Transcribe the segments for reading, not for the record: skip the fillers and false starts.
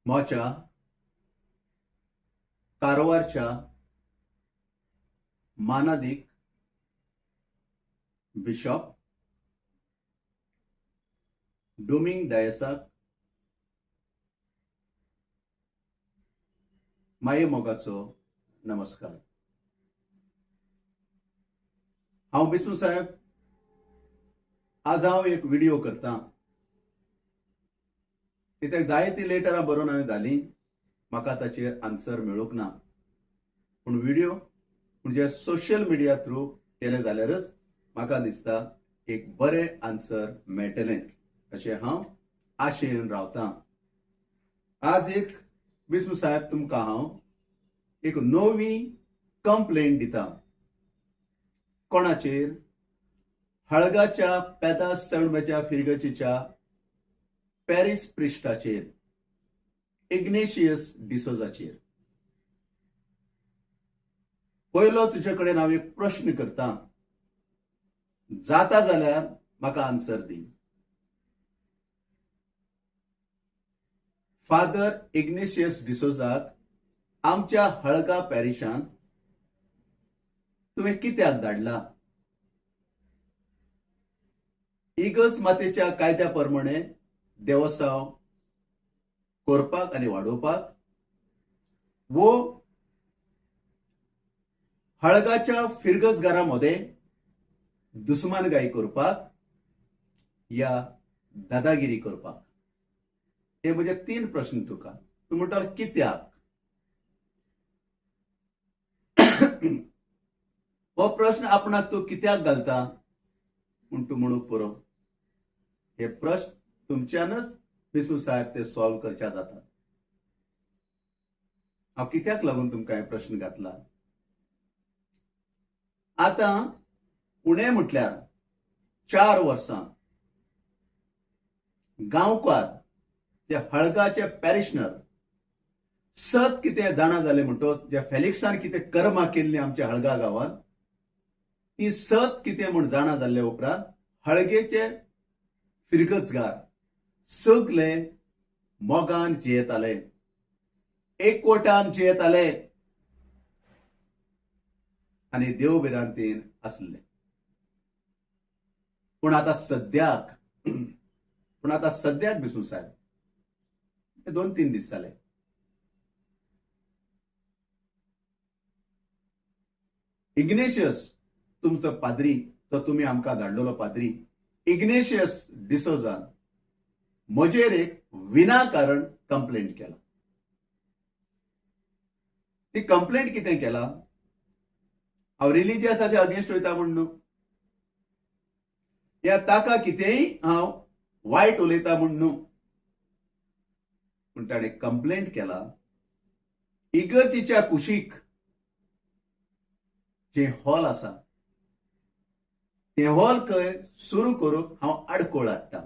मोच्या कारवारच्या मानादिक Bishop doming डायसाक माये मोगाचो नमस्कार. हांव बिस्नू साहेब आज हांव एक व्हिडिओ करता. कित्याक जायती लेटरां बरोवन हांवें घाली, म्हाका ताचेर आन्सर मेळूंक ना. पूण व्हिडिओ म्हणजे सोशल मिडिया थ्रू केले जाल्यारच म्हाका दिसता एक बरें आन्सर मेळटलें अशें हांव आशेन रावतां. आज एक बिस्नू साहेब तुमकां हांव एक नवी कंप्लेंट दिता. कोणाचेर? हळगाच्या पेदा सवणब्याच्या फिरगचीच्या पॅरिस प्रिस्टाचेर, इग्नेशियस डिसोजाचेर. पयलो तुजे कडेन हांव एक प्रश्न करता, जाता जाल्यार म्हाका आन्सर दी. फादर इग्नेशियस डिसोजाक आमच्या हळगा पॅरिशान तुवें कित्याक धाडला? इगर्ज मातेच्या कायद्या प्रमाणे देवसाव करपाक आनी वाडोवपाक, वो हळगाच्या फिरगजगारांमध्ये दुस्मानगाई करपाक या दादागिरी करपाक? हे म्हणजे 3 प्रश्न तुका. तूं म्हणटलो कित्याक? हो प्रश्न आपणाक तूं कित्याक घालता म्हूण तूं म्हणूंक पुरो. हे प्रश्न तुमच्यानच बिस्नू साहेब ते सॉल्व करच्या जातात. हांव कित्याक लागून तुमकां हे प्रश्न घातला? आता उणे म्हटल्यार 4 वर्सां गांवकार जे हळगाचे पॅरिशनर सत कितें जाणा जाले म्हणटोच जे फेलिक्सान कितें कर्मां केल्लीं आमच्या हळगा गांवांत, ती सत कितें म्हूण जाणा जाल्ले उपरांत हळगेचे फिरगजगार सगळे मोगान जियेताले, एकवटान जियेताले आनी देवभिरांतीन आसले. पूण आतां सद्याक बिस्नू साहेब 2-3 दीस जाले इग्नेशियस तुमचो पाद्री, तो तुमी आमकां धाडलेलो पाद्री इग्नेशियस डिसोजान म्हजेर एक विनाकारण कंप्लेंट केला. ती कंप्लेंट कितें केला? हांव रिलिजियसाच्या अगेन्स्ट वयता म्हण न्हू, या ताका कितेंय हांव वायट उलयता म्हण न्हू, पूण ताणें कंप्लेंट केला इगर्जीच्या कुशीक जे हॉल आसा ते हॉल खंय सुरू करूंक हांव आडकोळ हाडटा.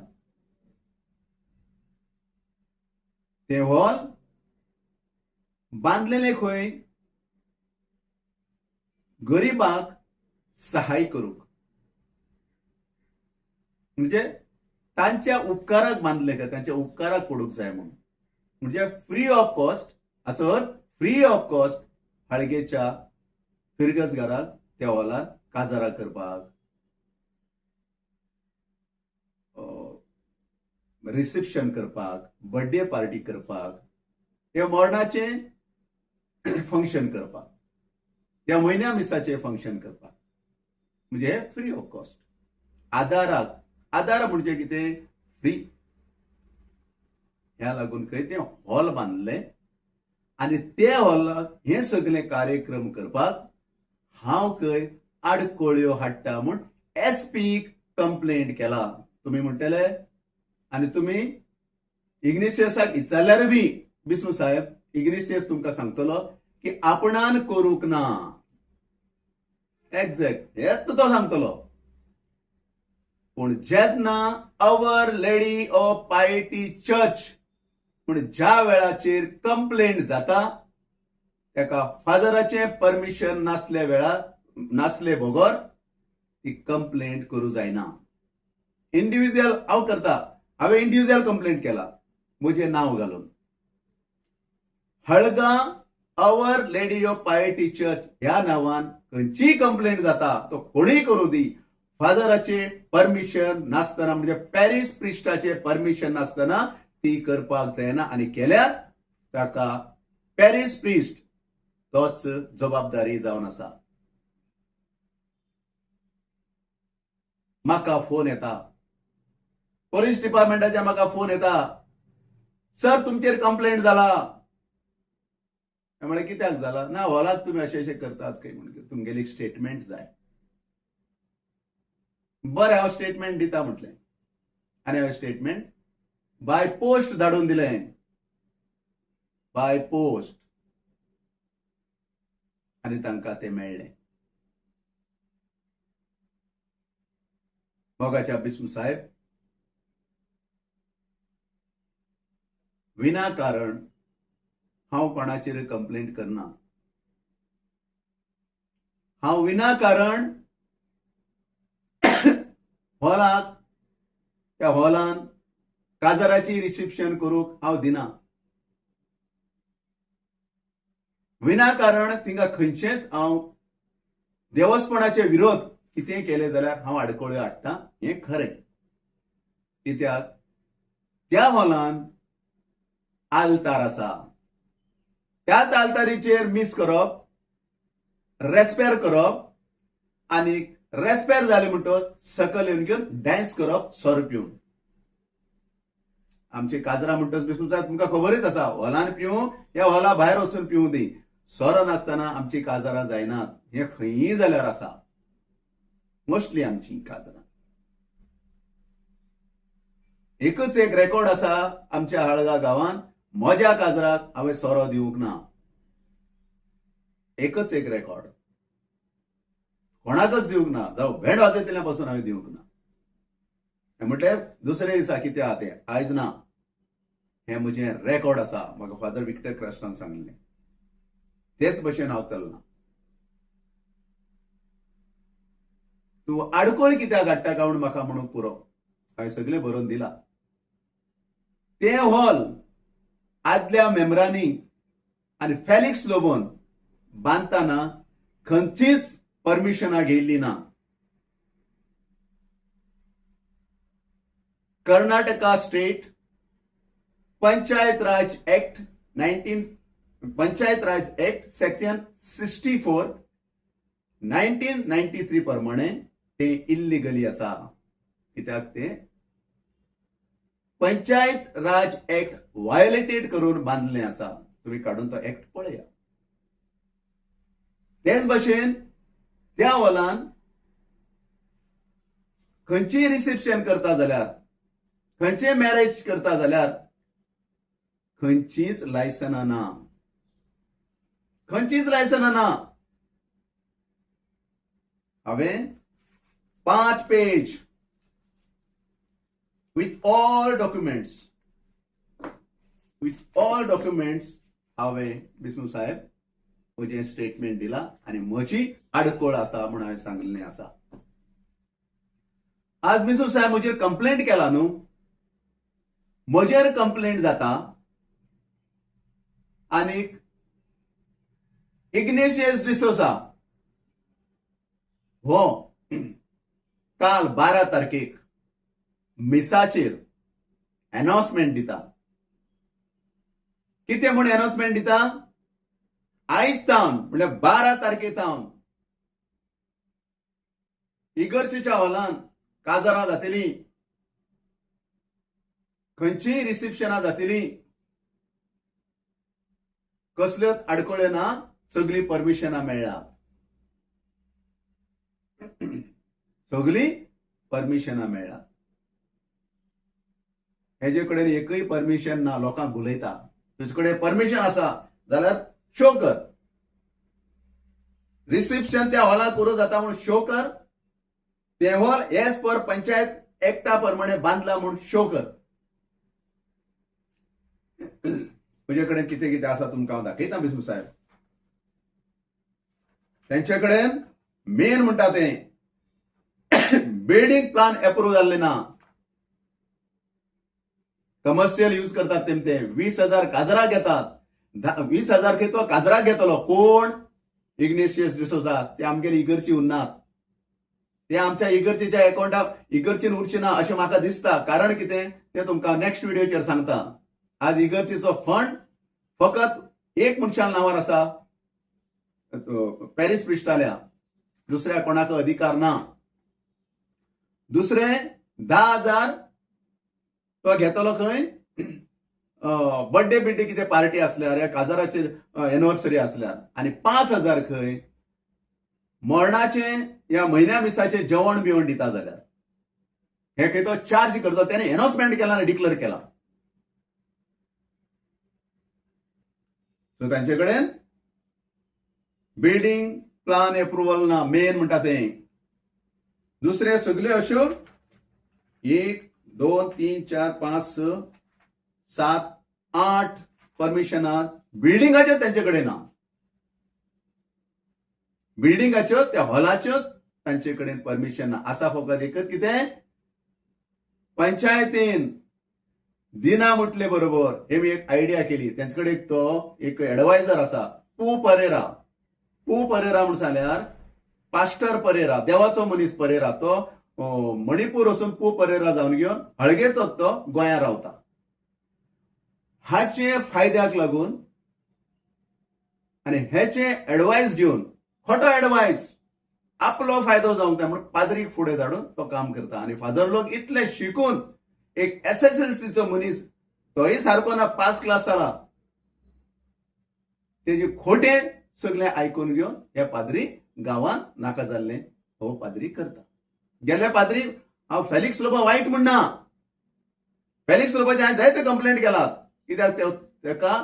ते हॉल बांदलेले खंय गरीबांक सहाय करूंक, म्हणजे तांच्या उपकाराक बांदले काय, तांच्या उपकाराक पडूंक जाय म्हणून. म्हणजे फ्री ऑफ कॉस्ट, हाचो अर्थ फ्री ऑफ कॉस्ट हळगेच्या फिरगजगाराक त्या हॉलांत काजारां करपाक, रिसेप्शन करपाक, बर्थडे पार्टी करपाक, त्या मॉर्नाचे फंक्शन करपाक, त्या म्हयन्या मिसाचे फंक्शन करपाक, म्हणजे फ्री ऑफ कॉस्ट. आदार म्हणजे कितें? फ्री. ह्या लागून खंय ते हॉल बांदले आनी ते हॉलाक हे सगळे कार्यक्रम करपाक हांव खंय आडकोळ्यो हाडटा म्हूण एसपीक कंप्लेंट केला. तुमी म्हणटले आनी तुमी इग्नेशियसाक विचारल्यार बी बिस्नू साहेब इग्नेशियस तुमकां सांगतलो की आपणान करूंक ना. एक्झॅक्ट हेच तो सांगतलो. पूण जेन्ना our lady of piety church पूण ज्या वेळाचेर कंप्लेंट जाता तेका फादराचे परमिशन नासले बगोर ती कंप्लेंट करूं जायना. इंडिव्हिज्युअल हांव करता, हांवें इंडिव्हिज्युअल कंप्लेंट केला म्हजें नांव घालून. हळगां our lady of piety church ह्या नावान खंयचीय कंप्लेंट जाता तो कोणीय करू दी, फादराचे परमिशन नासतना म्हणजे पॅरिस प्रिस्टाचे परमिशन नासतना ती करपाक जायना, आणि केल्यार ताका पॅरिस प्रिस्ट तोच जबाबदारी जावन आसा. म्हाका फोन येता, पोलीस डिपार्टमेंटाच्या म्हाका फोन येता, सर तुमचेर कंप्लेंट जाला. म्हळ्यार कित्याक जाला ना, हॉलात तुम्ही अशें करतात काय म्हणून तुमगेली एक स्टेटमेंट जाय. बरें हांव स्टेटमेंट दिता म्हटलें, आनी हांवें स्टेटमेंट बाय पोस्ट धाडून दिलें, बाय पोस्ट, आनी तांकां तें मेळ्ळें. मोगाच्या बिस्मू साहेब, विनाकारण हांव कोणाचेर कंप्लेंट करना. हांव विनाकारण हॉलाक त्या हॉलान काजाराची रिसेप्शन करूंक हांव दिना. विनाकारण थिंगा खंयचेच हांव देवस्पणाचे विरोध कितेंय केले जाल्यार हांव आडकोळ्यो हाडटा, हें खरें. कित्याक त्या हॉलान आल्तार आसा, त्याच आल्तारीचेर मिस करप, रेस्पेर करप, आनी रेस्पेर जाले म्हणटच सकयल येवन घेवन डॅन्स करप सोरो पिवन. आमची काजरां म्हणटच बिस्मू साहेब तुमकां खबरच आसा, हॉलान पिवूं या हॉला भायर वचून पिवूं दी, सोरो नासतना आमची काजरां जायनात. हें खंयीय जाल्यार आसा, मोस्टली आमची काजरां. एकच एक रेकॉर्ड आसा आमच्या हळगा गांवांत, म्हज्या काजराक हांवें सोरो दिवंक ना. एकच एक रेकॉर्ड, कोणाकच दिवंक ना, जावं भेंड वाजयतल्या पासून हांवें दिवंक ना. म्हटल्यार दुसरे दिसा कितें आहा तें आयज ना, हें म्हजें रेकॉर्ड आसा. म्हाका फादर विक्टर क्रास्टान सांगलें, तेच भशेन हांव चलना. तूं आडकोळ कित्याक हाडटा काय म्हूण म्हाका म्हणून पुरो, हांवें सगळें बरोवन दिलां. तें हॉल आदल्या मेंबरांनी आनी फेलिक्स लोबोन बांदतना खंयचीच परमिशनां घेयल्ली ना. कर्नाटका स्टेट पंचायत राज एक्ट सेक्शन 64 1993 प्रमाणे ते इल्लिगली आसा. कित्याक ते पंचायत राज एक्ट व्हायोलेटेड करून बांदलें आसा. तुम्ही काढून तो एक्ट पळया. तेच भशेन त्या हॉलान खंयचीय रिसेप्शन करता जाल्यार, खंयचेय मॅरेज करता जाल्यार खंयचीच लायसनां ना, खंयचीच लायसनां ना. हांवें 5 पेज with all documents हांवें बिस्मू साहेब म्हजें स्टेटमेंट दिला, आनी म्हजी आडकोळ आसा म्हूण हांवें सांगलेलें आसा. आज बिस्मू साहेब म्हजेर कंप्लेंट केला न्हू, म्हजेर कंप्लेंट जाता, आनीक इग्नेशियस डिसोसा हो काल 12 तारखेक मिसाचेर अनाउन्समेंट दिता. कितें म्हूण अनाउन्समेंट दिता, आयज तावन म्हणजे 12 तारखेतावन इगर्जेच्या हॉलान काजारां जातलीं, खंयचीय रिसेप्शनां जातलीं, कसल्योच आडकोळ्यो ना, सगळी परमिशनां मेळ्ळ्या, सगळी परमिशनां मेळ्ळ्या. हेजे कडेन एकय परमिशन ना, लोकांक उलयता. तुजे कडेन परमिशन आसा जाल्यार शो कर, रिसेप्शन त्या हॉलाक करूं जाता म्हूण शो कर, ते हॉल एज पर पंचायत एक्टा प्रमाणे बांदला म्हूण शो कर. तुजे कडेन कितें कितें आसा तुमकां हांव दाखयता बिस्मू साहेब. तेंचे कडेन मेन म्हणटा तें बिल्डिंग प्लान अप्रूव्ह जाल्लें ना. कमर्शियल यूज करतात ते 20,000 काजरां घेतात, 20,000 खंय तो काजराक घेतलो. कोण? इग्नेशियस डिसोजा. ते आमगेले इगर्जी उरनात. ते आमच्या इगर्जीच्या अकाउंटाक इगर्जीन उरचे ना अशें म्हाका दिसता. कारण कितें ते तुमकां नेक्स्ट व्हिडिओचेर सांगता. आज इगर्जीचो फंड फकत एक मनशान नांवार आसा, पॅरिस प्रिस्टाल्या. दुसऱ्या कोणाक अधिकार ना. दुसरे 10,000 तो घेतलो खंय बर्थडे कितें पार्टी असल्यार या काजाराची एनिव्हर्सरी असल्यार. आणि 5,000 खंय मरणाचे या म्हयन्या मिसाचे जेवण बिवण दिता जाल्यार हे खंय तो चार्ज करता. त्याने अनाउन्समेंट केला आणि डिक्लेअर केला. सो तांचे कडेन बिल्डिंग प्लान अप्रुव्हल ना. मेन म्हणटा ते. दुसरे सगळ्यो अश्यो 1, 2, 3, 4, 5, 6, 7, 8 परमिशनां बिल्डिंगाच्यो तांचे कडेन ना. बिल्डिंगाच्यो त्या हॉलाच्यो तांचे कडेन परमिशन ना. आसा फकत एकच कितें पंचायतीन दिना म्हटले बरोबर हे मी एक आयडिया केली. त्यांचे कडेन तो एक एडवायझर आसा पू परेरा. पू परेरा म्हणून सांगल्यार पास्टर परेरा, देवाचो मनीस परेरा. तो मणिपूर वचून पू परेरा जावन घेवन हळगेचो तो गोंयांत रावता. हाचे फायद्याक लागून आणि हेचे एडवायस घेवन खोटो एडवायस आपलो फायदो जावंक जाय म्हणून पाद्रीक फुडें धाडून तो काम करता. आणि फादर लोक इतले शिकून एक SSLCचो मनीस तोही सारको ना, 5 क्लास जाला, तेजे खोटे सगळे आयकून घेवन हे पाद्री गांवांत नाका जाल्ले हो पाद्री करता. गेल्या पाद्री हांव फेलिक्स लोबो वायट म्हणना. फेलिक्स लोबाचे हांवें जायते कंप्लेंट केलात. कित्याक तेका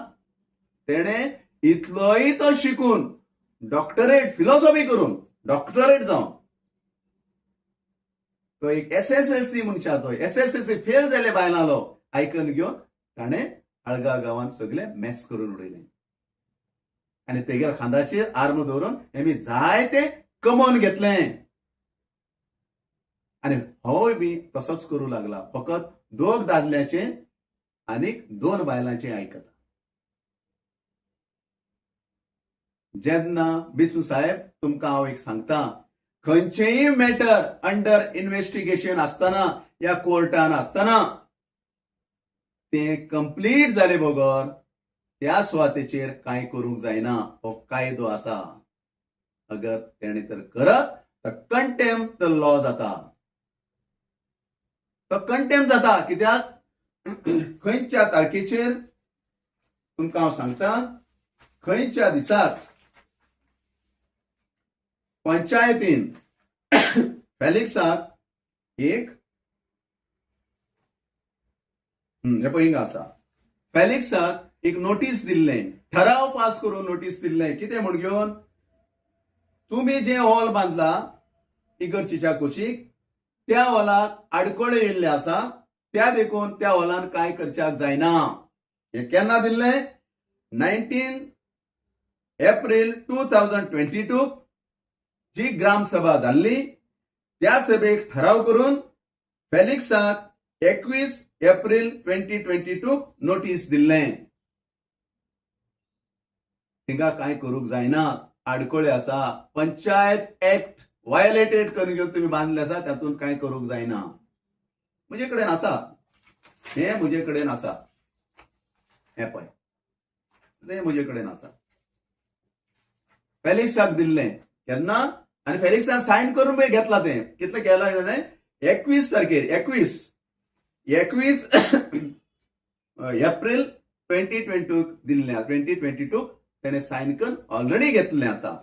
तेणे इतलोय तो शिकून डॉक्टरेट फिलॉसॉफी करून डॉक्टरेट जावन तो एक SSLC मनशाचो SSLC फेल जाले बायलालो आयकून घेवन ताणें आळगांव गांवांत सगळे मेस करून उडयले. आणि तेगेर खांदाचेर आर्म दवरून हेमी जायते कमोवन घेतले. आणि होय बी तसोच करू लागला. फकत 2 दादल्याचे आणि 2 बायलांचे आयकता. जेन्ना बिस्म साहेब तुमकां हांव एक सांगता, खंयचेय मॅटर अंडर इन्व्हेस्टिगेशन आसतना या कोर्टान आसतना ते कंप्लीट जाले बगर त्या सुवातेचेर कांय करूंक जायना. हो कायदो आसा. अगर तेणे तर करत तर कंटेम्प्ट द लॉ जाता. तो कंटेम्प्ट जाता. कित्याक खंयच्या तारखेचेर तुमकां हांव सांगता, खंयच्या दिसाक पंचायतीन फेलिक्साक एक हे पळय हिंगा आसा. फेलिक्साक एक नोटीस दिल्ले, ठराव पास करून नोटीस दिल्ले. कितें म्हण घेवन तुम्ही जे हॉल बांधला इगर्जीच्या कुशीक त्या हॉलाक आडखळे येयल्ले आसा. त्या देखून त्या हॉलान कांय करच्याक जायना. हे केन्ना दिल्ले? 19 एप्रिल 2022 जी ग्रामसभा जाल्ली त्या सभेक ठराव करून फेलिक्साक 21 एप्रिल 2022 नोटीस दिल्ले. थिंगा कांय करूंक जायना. आडखळे आसा. पंचायत ऍक्ट वायलेटेड करून घेवन तुम्ही बांधले आसा. तातूंत कांय करूंक जायना. म्हजे कडेन आसा. हे म्हजे कडेन आसा. हे पळय ते म्हजे कडेन आसा. फेलिक्साक दिल्ले केन्ना आणि फेलिक्सान सायन करून बी घेतला. ते कितले केला 21 तारखेर 21 एप्रिल 2022 दिल्ले. 2022 त्याने सायन करून ऑलरेडी घेतले आसा.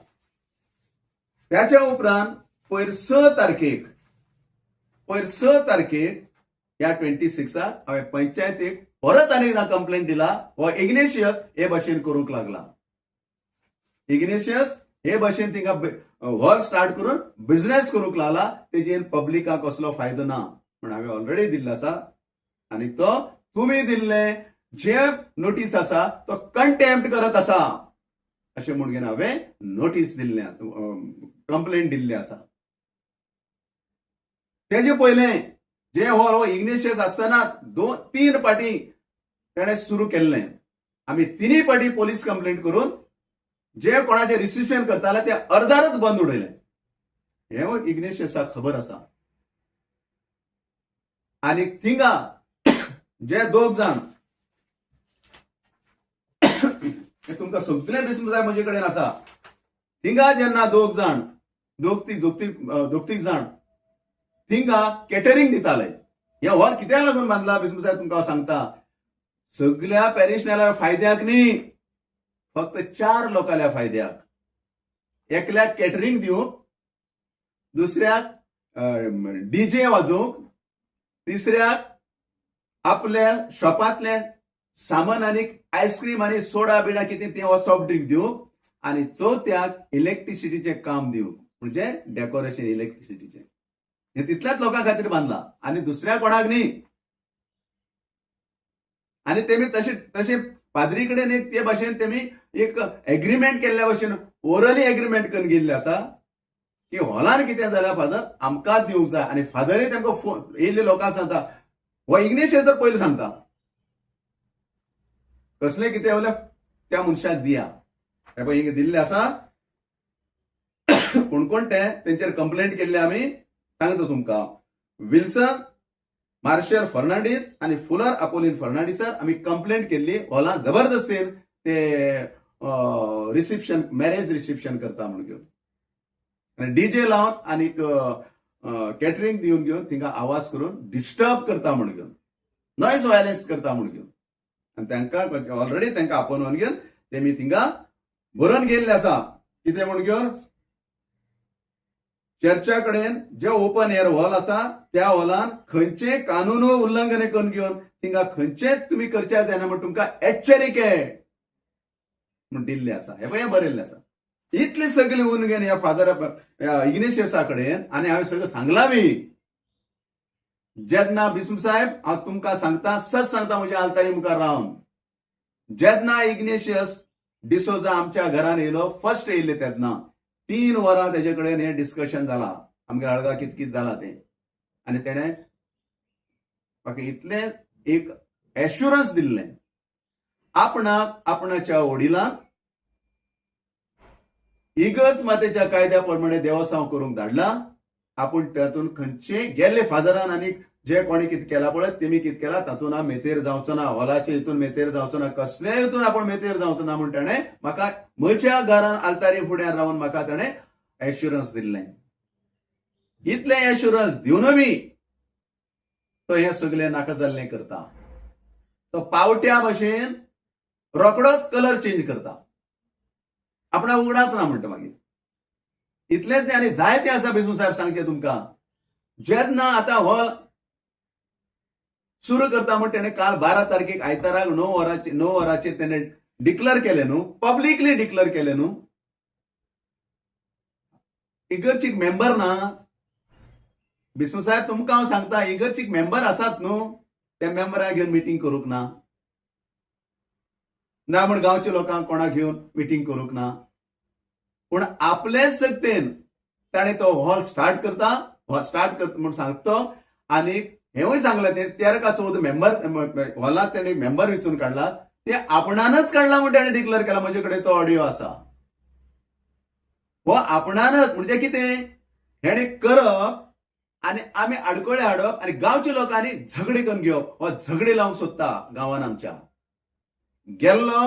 त्याच्या उपरांत पयर 6 तारखेक या 26 हांवें पंचायतीक परत आनी एकदा कंप्लेंट दिला. हो इग्नेशियस हे भाशेन करूंक लागला. इग्नेशियस हे भाशेन तिंगा हॉल स्टार्ट करून बिझनेस करूंक लागला. तेजेन पब्लिकाक कसलो फायदो ना म्हण हांवें ऑलरेडी दिल्लो आसा. आणि तो तुम्ही दिल्ले जे नोटीस आसा तो कंटेम्प्ट करत आसा अशें म्हूण घेवन हांवें नोटीस दिल्ले कंप्लेंट दिल्ली आसा. तेजे पयले जे हॉल हो इग्नेशियस आसतना 2-3 पाटी तेणे सुरू केल्ले. आम्ही तिन्ही पाटी पोलीस कंप्लेंट करून जे कोणाचे रिसिप्शन करताले ते अर्धारच बंद उडयले. हे इग्नेशियसाक खबर आसा. आणि थिंगा जे दोग जाण हे तुमकां सगळे बिस्मुसाय म्हजे कडेन आसा. थिंगा जेन्ना दोग तीग जाण थिंगा कॅटरिंग दिताले. हे हॉल कित्याक लागून बांदला बिस्मुसाय तुमकां हांव सांगता. सगळ्या पॅरिशनरा फायद्याक न्ही, फक्त 4 लोकांच्या फायद्याक. एकल्याक कॅटरिंग दिवंक, दुसऱ्याक डीजे वाजोवंक, तिसऱ्याक आपल्या शॉपांतले सामान आनी आईस्क्रीम आनी सोडा बिडा कितें ते सॉफ्ट ड्रिंक दिवंक, आणि चौथ्याक इलेक्ट्रिसिटीचे काम दिवंक, म्हणजे डेकोरेशन इलेक्ट्रिसिटीचे. हे तितल्याच लोकां खातीर बांदला आणि दुसऱ्या कोणाक न्ही. आणि तेमी तसे पाद्री कडेन एक ते भाशेन तेमी एक एग्रीमेंट केल्ल्या भशेन ओरली एग्रीमेंट करून गेल्ले आसा की हॉलान कितें जाल्यार फादर आमकांच दिवंक जाय. आणि फादरय तांकां फोन येयल्ले लोकांक सांगता, हो इग्नेशियस तर पयलीं सांगता कसले कितें जाल्यार त्या मनशाक दिया. हे पळय हिंगा दिल्ले आसा. कोण कोण तेंचेर कंप्लेंट केल्ली आमी सांगता तुमकां. विल्सन मार्शल फर्नांडीस आणि फुलर अपोलिन फर्नांडीसर आम्ही कंप्लेंट केल्ली. हॉलांत जबरदस्तीन ते रिसेप्शन मॅरेज रिसेप्शन करता म्हणून घेवन, आणि डीजे लावन आणि कॅटरिंग दिवन घेवन थिंगा आवाज करून डिस्टर्ब करता म्हणून घेवन, नॉयज व्हायलन्स करता म्हणून घेवन. आणि तांकां ऑलरेडी तांकां आपोवन घेवन तेमी थिंगा बरोवन गेल्ले आसा. कितें म्हणून घेवन चर्चा कडेन जे ओपन एअर हॉल आसा त्या हॉलान खंयचेय कानून उल्लंघन करून घेवन थिंगा खंयचेच तुम्ही करचे जायना म्हणून तुमकां एच्चरिके म्हणून दिल्ले आसा. हे पळय बरयल्लें आसा. इतली सगळी उन घेवन ह्या फादर इग्नेशियसा कडेन. आणि हांवें सगळं सांगलां बी. जेन्ना बिस्म साहेब हांव तुमकां सांगता, सच सांगता म्हज्या आलतारी मुखार रावन, जेन्ना इग्नेशियस डिसोजा आमच्या घरान येयलो, फर्स्ट येयल्ले तेन्ना 3 वरां तेजे कडेन हे डिस्कशन जाला, आमगे आळगा कित कित जाला तें. आणि तेणें म्हाका इतलें एक एश्युरन्स दिल्लें, आपणाक आपणाच्या वडिलांक इगर्ज मातेच्या कायद्या प्रमाणे देवसांव करूंक धाडला. आपूण तातूंत खंयचेय गेल्ले फादरान आनी जे कोणी कितें केला पळय तेमी कितें केला तातूंत हांव मेतेर जावचो ना, हॉलाचे हितून मेतेर जावचो ना, कसलेय हितून आपूण मेतेर जावचो ना म्हूण ताणें म्हाका म्हज्या घरान आलतारी फुड्यान रावन म्हाका ताणें एश्युरन्स दिल्लें. इतलें एश्युरन्स दिवन बी तो हें सगळें नाका जाल्लें करता. तो पावट्या भशेन रोकडोच कलर चेंज करता. आपणाक उगडास ना म्हणटा मागीर. इतलेंच न्ही, आनी जायते आसा बिस्मू साहेब सांगचे तुमकां. जेन्ना आतां हॉल सुरू करता म्हण तेणें काल 12 तारखेक आयताराक 9 वरांचेर तेणें डिक्लेअर केलें न्हू, पब्लिकली डिक्लेअर केलें न्हू. इगर्जीक मेंबर ना. बिस्मू साहेब तुमकां हांव सांगता, इगर्जीक मेंबर आसात न्हू, त्या मेंबराक घेवन मिटींग करूंक ना. ना म्हण गांवच्या लोकांक कोणाक घेवन मिटींग करूंक ना. पूण आपलेच सक्तीन ताणें तो हॉल स्टार्ट करता म्हूण सांगतो. आनी हेवूय सांगलें ते 13 का 14 मेंबर हॉलाक ताणें मेंबर वेंचून काडला. ते आपणानच काडला म्हूण ताणें डिक्लेअर केला. म्हजे कडेन तो ऑडियो आसा. हो आपणानच म्हणजे कितें, हेणें करप आनी आमी आडकोळे हाडप आनी गांवच्या लोकांनी झगडी करून घेवप. हो झगडी लावंक सोदता गांवान आमच्या. गेल्लो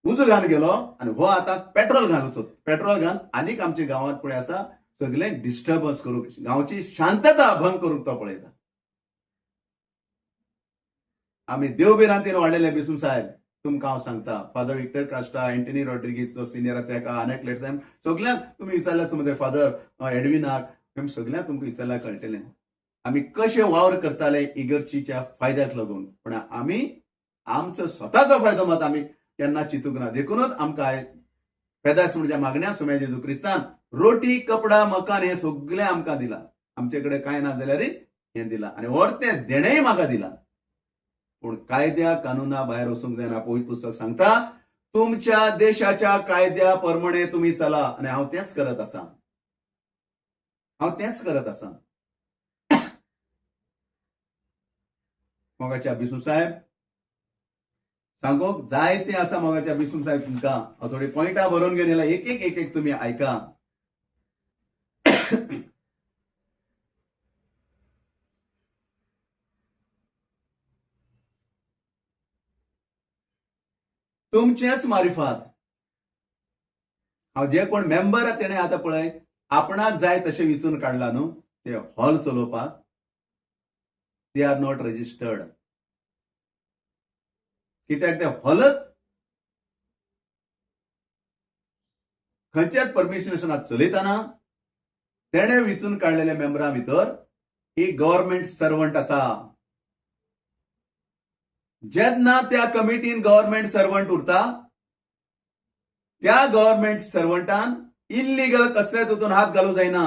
उजो घालन गेलो आनी हो आतां पेट्रोल घालन आनीक आमच्या गांवांत पळय आसा सगळें डिस्टर्बन्स करूंक, गांवची शांतता भंग करूंक तो पळयता. आमी देवबिरांतीन वाडलेले बिस्मू साहेब तुमकां हांव सांगता. Father Victor Costa, Antony Rodrigues जो सिनियर तेका, अनेक लेट्स सगळ्यांक तुमी विचारल्यार तुमचे फादर एडविनाक सगळ्यांक तुमकां विचारल्यार कळटलें आमी कशे वावर करताले इगर्जीच्या फायद्याक लागून. पूण आमी आमचो स्वताचो फायदो मात आमी केन्ना चिंतूंक ना. देखूनच आमकां पेदास म्हणजे मागण्या सुम्या जेजू क्रिस्तान रोटी, कपडा, मकान हे सगळें आमकां दिलां. आमचे कडेन कांय ना जाल्यार हें दिलां. आनी व्हडतें देणेय म्हाका दिलां. पूण कायद्या कानुना भायर वचूंक जायना. पवित्र पुस्तक सांगता तुमच्या देशाच्या कायद्या प्रमाणे तुम्ही चला. आनी हांव तेंच करत आसां. मोगाच्या बिस्मू साहेब सांगोक जायते आसा मोगाच्या बिस्कून साहेब तुमकां हांव थोडी पॉयंटां बरोवन घेवन येयला एक एक तुम्ही ऐका. तुमचेच मारिफात हांव जे कोण मेंबर तेणे आतां पळय आपणाक जाय तशें विचून काडला न्हू ते हॉल चलोवपाक दे आर नॉट रजिस्टर्ड. कित्याक ते हॉलच खंयच्याच परमिशनाक चलयतना तेणे विचून काडलेल्या मेंबरां भितर एक गव्हर्नमेंट सर्वंट आसा. जेन्ना त्या कमिटीन गव्हर्नमेंट सर्वंट उरता त्या गव्हर्नमेंट सर्वंटान इल्लीगल कसल्याच हितून हात घालूंक जायना.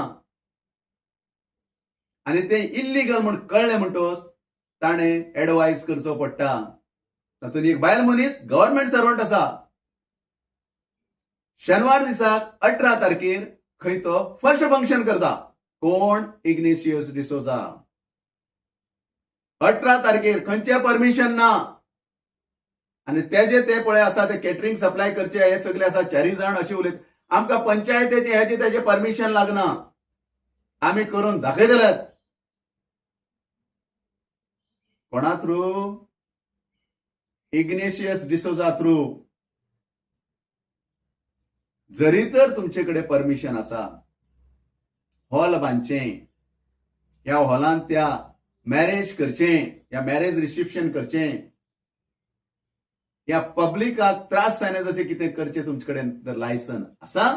आणि ते इल्लीगल म्हूण कळ्ळें म्हणटोच ताणे एडवायस करचो पडटा. तातूंत एक बायल मनीस गव्हर्नमेंट सर्वंट आसा. शेनवार दिसाक 18 तारखेर खंय तो फर्स्ट फंक्शन करता. कोण? इग्नेशियस डिसोजा. 18 तारखेर खंयचे परमिशन ना. आणि तेजे ते पळय आसा ते केटरिंग सप्लाय करचे हे सगळे आसा 4 जण अशें उलयत. आमकां पंचायतीचे हेजे तेजे परमिशन लागना. आमी करून दाखयतलेत. कोणा थ्रू? Ignatius D'Souza through. जरी तर तुमचे कडेन परमिशन आसा हॉल बांदचें, ह्या हॉलांत त्या मॅरेज करचें, या मॅरेज रिसेप्शन करचें, या पब्लिकाक त्रास जायना जशें कितें करचें तुमचे कडेन जर लायसन आसा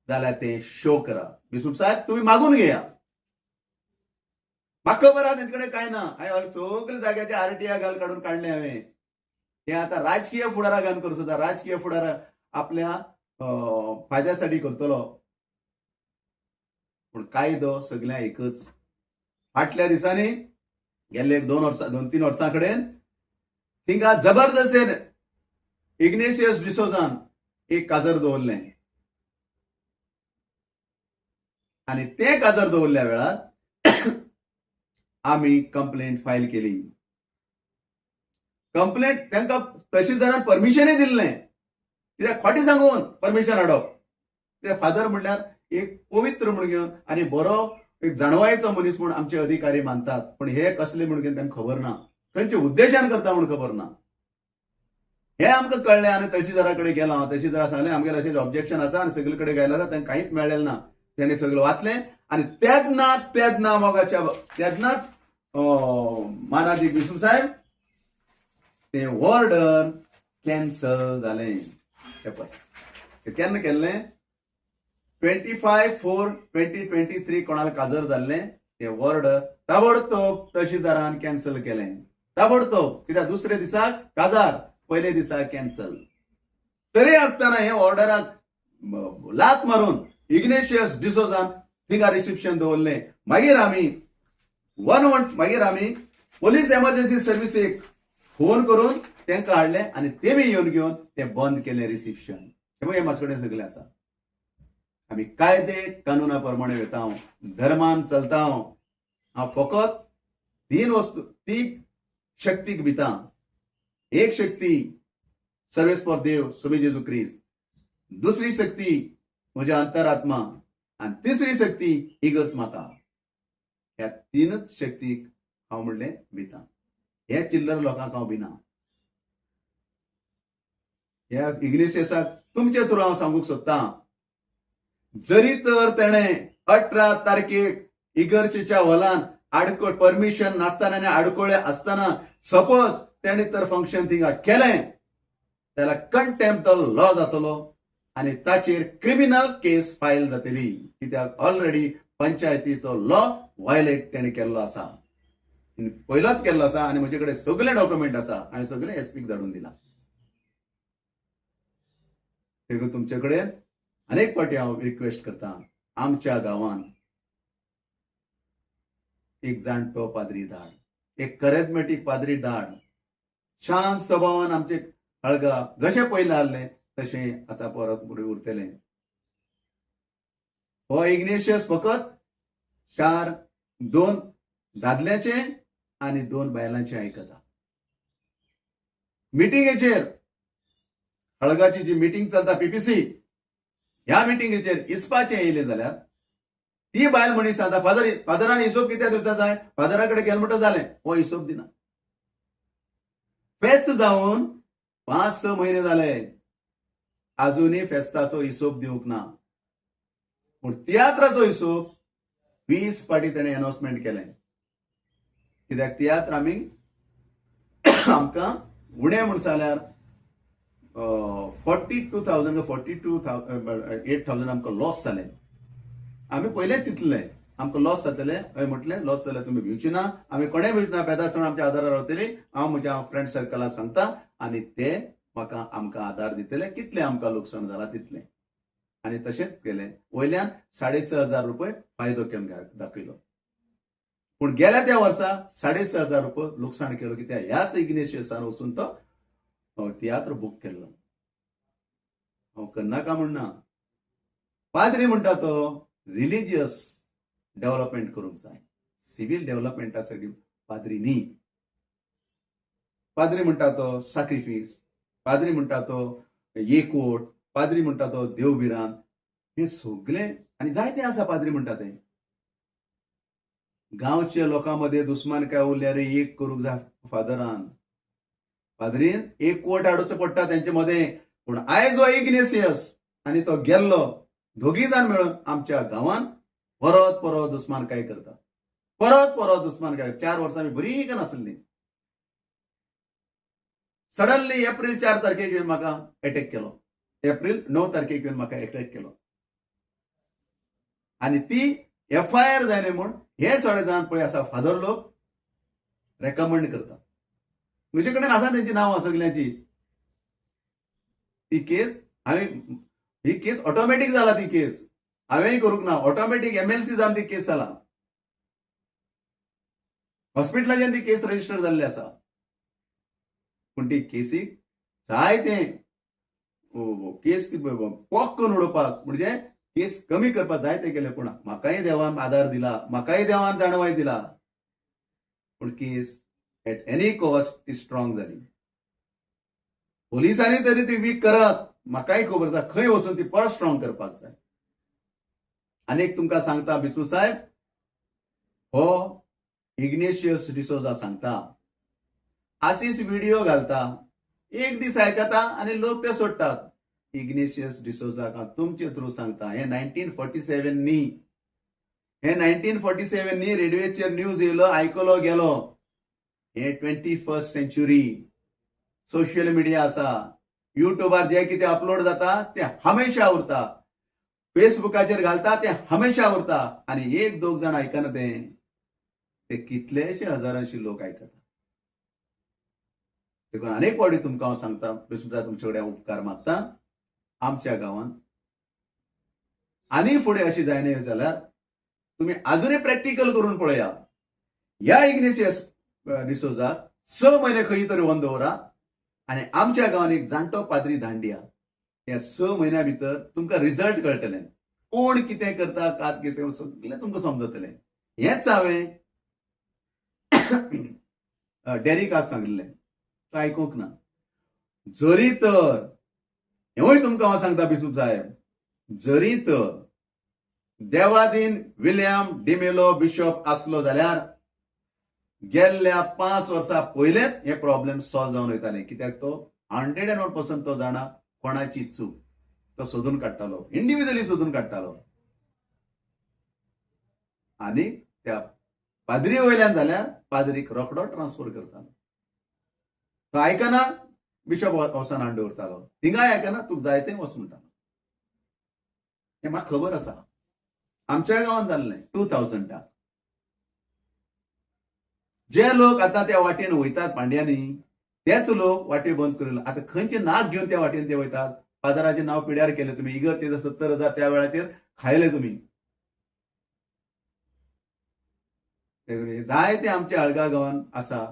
जाल्यार ते शो करा. बिस्कूट साहेब तुम्ही मागून घेया. म्हाका खबर आहा तेंचे कडेन कांय ना. हांवें सगळे जाग्याचे आरटीआय काढून काडले हांवें. ते आता राजकीय फुडाराक करूं सुद्धा राजकीय फुडार आपल्या फायद्यासाठी करतलो. पूण कायदो सगळ्या एकच. फाटल्या दिसांनी गेल्ले 2-3 वर्सां कडेन थिंगा जबरदस्तीन इग्नेशियस डिसोजान एक काजर दवरलें. आणि ते काजर दवरल्या वेळार आमी कंप्लेंट फायल केली. कंप्लेंट तांकां तहसीलदारान परमिशनय दिल्लें. कित्याक खोटें सांगून परमिशन हाडप. ते फादर म्हणल्यार एक पवित्र म्हूण घेवन आनी बरो एक जाणवायेचो मनीस म्हूण आमचे अधिकारी मानतात. पण हे कसले म्हूण घेवन तांकां खबर ना. खंयच्या उद्देशान करता म्हूण खबर ना. हे आमकां कळ्ळें आनी तहसीलदारा कडेन गेलो हांव. तहसीलदारा सांगलें आमगेलें अशें ऑब्जेक्शन आसा आनी सगळे कडेन गेलें जाल्यार तांकां कांयच मेळ्ळेलें ना. तेणे सगळें वाचलें आनी तेदना मोगाच्या तेदनाच मानादी बिस्कूट साहेब ते ऑर्डर कॅन्सल जालें. ते केन्ना केल्लें? 25/4/2023 कोणाला काजर जाल्लें ते ऑर्डर ताबडतोब तहसीलदारान कॅन्सल केलें. ताबडतोब. कित्याक दुसरे दिसाक काजार, पयले दिसाक कॅन्सल. तरी आसतना हे ऑर्डराक लात मारून इग्नेशियस डिसोजान थिंगा रिसेप्शन दवरलें. मागीर आमी पोलीस एमर्जन्सी सर्व्हिसेक फोन करून तांकां हाडलें आनी तेमी येवन घेवन ते बंद केलें रिसेप्शन. हे म्हाजे कडेन सगळें आसा. आमी कायदे कानुना प्रमाणे वता. धर्मान चलता. हांव फकत 3 शक्तीक भिता. एक शक्ती सर्वेस फॉर देव स्वामी जेजू क्रिस्त. दुसरी शक्ती म्हजे अंतरात्मा. आणि तिसरी शक्ती इगर्ज माता. ह्या 3च शक्तीक हांव म्हणलें भिता. हे चिल्लर लोकांक हांव भिना. ह्या इग्नेशियसाक तुमचे थ्रू हांव सांगूंक सोदतां. जरी तर तेणे 18 तारखेक इगर्जेच्या हॉलान परमिशन नासतना आनी आडकोळे आसतना सपोज तेणे तर फंक्शन थिंगा केलें जाल्यार कंटेम्प्ट ऑफ लॉ जातलो आनी ताचेर क्रिमिनल केस फायल जातली. कित्याक ऑलरेडी पंचायतीचो लॉ वायलेट तेणे केल्लो आसा. पयलोच केल्लो आसा आनी म्हजे कडेन सगळे डॉक्युमेंट आसा. हांवें सगळे एसपीक धाडून दिला. देखून तुमचे कडेन अनेक फावटी हांव रिक्वेस्ट करता. आमच्या गांवांत एक जाणटो पाद्री धाड. एक कॅरिझमॅटीक पाद्री धाड. शांत स्वभावान आमचे हळगा जशें पयलें आसलें तशें आतां परत उरतलें. हो इग्नेशियस फकत 2 दादल्याचे आनी 2 बायलांचे आयकता. मिटिंगेचेर हळगाची जी मिटिंग चलता पीपीसी ह्या मिटिंगेचेर इस्पाचे येयले जाल्यार ती बायल मनीस सांगता फादरान हिशोब कित्याक दिवचा जाय, फादरा कडेन गेले म्हणटा जालें, हो हिशोब दिना. फेस्त जावन 5-6 महिने जाले, अजूनही फेस्ताचो हिशोब दिवंक ना. पूण तियात्राचो हिशोब 20 फाटी ताणें अनाउन्समेंट केलें. कित्याक तियात्र आमी आमकां उणें म्हूण सांगल्यार 42,000 8,000 आमकां लॉस जालें. आमी पयलेंच चिंतलें आमकां लॉस जातलें, हय म्हटलें लॉस जाल्यार तुमी भिवची ना, आमी कोणेय भिवची ना, बेदासण आमच्या आदारार रावतली. हांव म्हज्या फ्रेंड सर्कलाक सांगता आनी ते म्हाका आमकां आदार दितले, कितलें आमकां लुकसाण जालां तितलें. आनी तशेंच केलें. वयल्यान 6,500 रुपये फायदो केवन दाखयलो. पूण गेल्या त्या वर्सा 6,500 रुपये लुकसाण केलो. कित्याक ह्याच इग्नेशियसान वचून तो तियात्र बूक केल्लो. हांव करनाका म्हणना. पाद्री म्हणटा तो रिलिजियस डेव्हलपमेंट करूंक जाय, सिव्हिल डेव्हलपमेंटासाठी पाद्री न्ही. पाद्री म्हणटा तो सॅक्रिफीस, पाद्री म्हणटा तो एकवट, पाद्री म्हणटा तो देवबिरान, हे सगळे आनी जायते आसा पाद्री म्हणटा ते. गांवच्या लोकांमध्ये दुस्मानकाय उरल्यार एक करूंक जाय फादरान. पाद्रीन एकवट हाडूचो पडटा तेंचे मदें. पूण आयज हो इग्नेशियस आनी तो गेल्लो दोगी जाण मेळून आमच्या गांवांत परत परत दुस्मानकाय करता. परत दुस्मानकाय. 4 वर्सां बरी का नासली. सडनली एप्रिल 4 तारखेक येवन म्हाका अटॅक केलो. एप्रिल 9 तारखेक येवन म्हाका अटॅक केलो. आनी ती FIR जायना म्हूण हे सगळे जाण पळय आसा फादर लोक रेकमेंड करता. म्हजे कडेन आसा तेंची नांवां सगळ्यांची. ती केस ही केस ऑटोमॅटीक जाला. ती केस हांवेंय करूंक ना. ऑटोमॅटीक MLC जावन ती केस जाला. हॉस्पिटलाच्यान ती केस रजिस्टर जाल्ली आसा. पूण ती केसीक जायते केस पोक करून उडोवपाक म्हणजे केस कमी करपाक जायते केले. पूण म्हाकाय देवान आदार दिला, म्हाकाय देवान जाणवाय दिला. पूण केस एट एनी कॉस्ट ती स्ट्रॉंग जाली. पोलिसांनी तरी ती वीक करत, म्हाकाय खबर आसा खंय वचून ती परत स्ट्रॉंग करपाक जाय. आनीक तुमकां सांगता बिस्नू साहेब, हो इग्नेशियस डिसोजा सांगता, आसीस व्हिडिओ घालता, एक दीस आयकता आनी लोक ते सोडटात. इग्नेशियस डिसोजाक तुमचे थ्रू सांगता, हे 1947 न्ही. हे 1947 न्ही. रेडिओचेर न्यूज येयलो, आयकलो गेलो. हे 21st सेंच्युरी. सोशल मिडिया आसा. युट्यूबार जे कितें अपलोड जाता ते हमेशा उरता. फेसबुकाचेर घालता ते हमेशा उरता. आनी 1-2 जाण आयकना ते कितलेशे हजारांशी लोक आयकता. देखून अनेक फावटी तुमकां हांव सांगता, तुमचे कडेन उपकार मागता, आमच्या गांवांत आनी फुडें अशी जायना जाल्यार तुमी अजूनय प्रॅक्टिकल करून पळया. ह्या इग्नेशियस डिसोजाक 6 महिने खंय तरी व्हरून दवरा आनी आमच्या गांवांत एक जाणटो पाद्री धाडया. ह्या 6 म्हयन्या भितर तुमकां रिझल्ट कळटलें. कोण कितें करता, कात कितें सगळें तुमकां समजतलें. हेंच हांवें डेरिकाक सांगिल्लें. तो आयकूंक ना. जरी तर हेवूय तुमकां हांव सांगता बिस्नू साहेब, जरी तर देवादीन विलियम डिमेलो बिशप आसलो जाल्यार गेल्ल्या 5 वर्सां पयलेच हे प्रॉब्लेम सॉल्व जावन वयताले. कित्याक तो 101% तो जाणा कोणाची चूक. तो सोदून काडटालो, इंडिव्हिज्युअली सोदून काडटालो. आनी त्या पाद्री वयल्यान जाल्यार पाद्रीक रोखडो ट्रान्सफर करतालो. तो आयकना, बिशप वचून हाडून दवरतालो. थिंगाय आयकना, तूं जाय तें वच म्हणटालो. हें म्हाका खबर आसा. आमच्या गांवांत जाल्लें 2000 जे लोक आतां त्या वाटेन वयतात पांड्यांनी, तेच लोक वाटे बंद करिल्लो. आतां खंयचे नाक घेवन त्या वाटेन ते वयतात. फादराचें नांव पिड्यार केलें तुमी. इगर्जेचे 70,000 त्या वेळाचेर खायले तुमी. जायते आमच्या हळगा गांवांत आसा.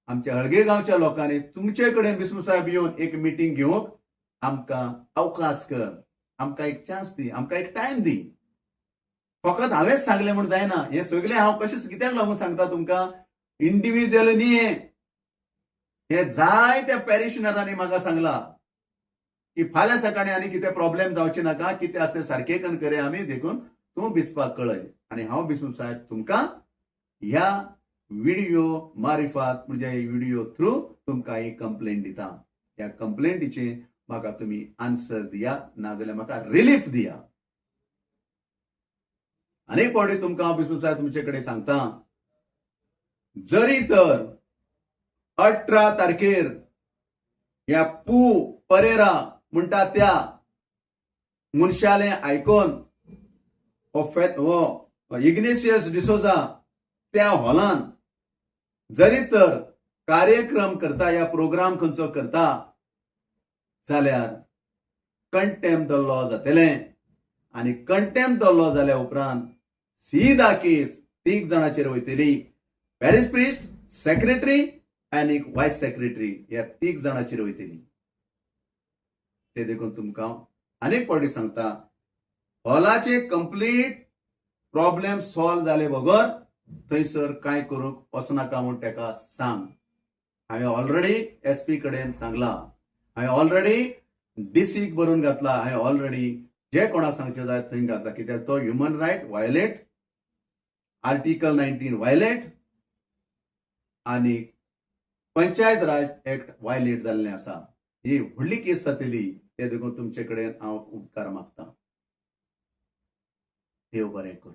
आमच्या हळगे गांवच्या लोकांनी तुमचे कडेन बिस्नू साहेब येवन एक मिटींग घेवंक आमकां अवकाश कर, आमकां एक चान्स दी, आमकां एक टायम दी. फकत हांवेंच सांगलें म्हूण जायना. हें सगळें हांव कशें कित्याक लागून सांगता तुमकां, इंडिव्हिज्युअल न्ही. हे जाय त्या पॅरिशनरांनी म्हाका सांगला की फाल्यां सकाळी आनी कितें प्रॉब्लेम जावचे नाका, कितें आसता सारखे करून करे आमी देखून तूं भिजपाक कळय. आनी हांव भिजून साहेब तुमकां ह्या व्हिडिओ मारिफात म्हणजे व्हिडिओ थ्रू तुमकां ही कंप्लेंट दिता. ह्या कंप्लेंटीचे म्हाका तुमी आन्सर दिया, नाजाल्यार म्हाका रिलीफ दिया. अनेक फावटी तुमकां हांव भिजून साहेब तुमचे कडेन सांगता, जरी तर 18 तारखेर ह्या परेरा म्हणटा त्या मनशालें आयकोन हो इग्नेशियस डिसोजा त्या हॉलान जरी तर कार्यक्रम करता या प्रोग्राम खंयचो करता जाल्यार कंटेम्प्ट द लॉ जातलें. आनी कंटेम्प्ट द लॉ जाल्या उपरांत सीधा केस 3 जाणांचेर वयतली. पॅरिस प्रिस्ट, सेक्रेटरी आनी व्हायस सेक्रेटरी ह्या 3 जाणांचेर वयतली. ते देखून तुमकां अनेक फावटी सांगता, हॉलाचे कंप्लीट प्रॉब्लेम सॉल्व जाले बगर थंयसर कांय करूंक वचनाका म्हूण ताका सांग. हांवें ऑलरेडी एसपी कडेन सांगला, हांवें ऑलरेडी डीसीक बरोवन घातला, हांवें ऑलरेडी जे कोणाक सांगचे जाय थंय घातला. कित्याक तो human right violate, article 19 violate आनी पंचायत राज एक्ट वायलेट जाल्लें आसा. ही व्हडली केस जातली. ते देखून तुमचे कडेन हांव उपकार मागता. देव बरें करूं.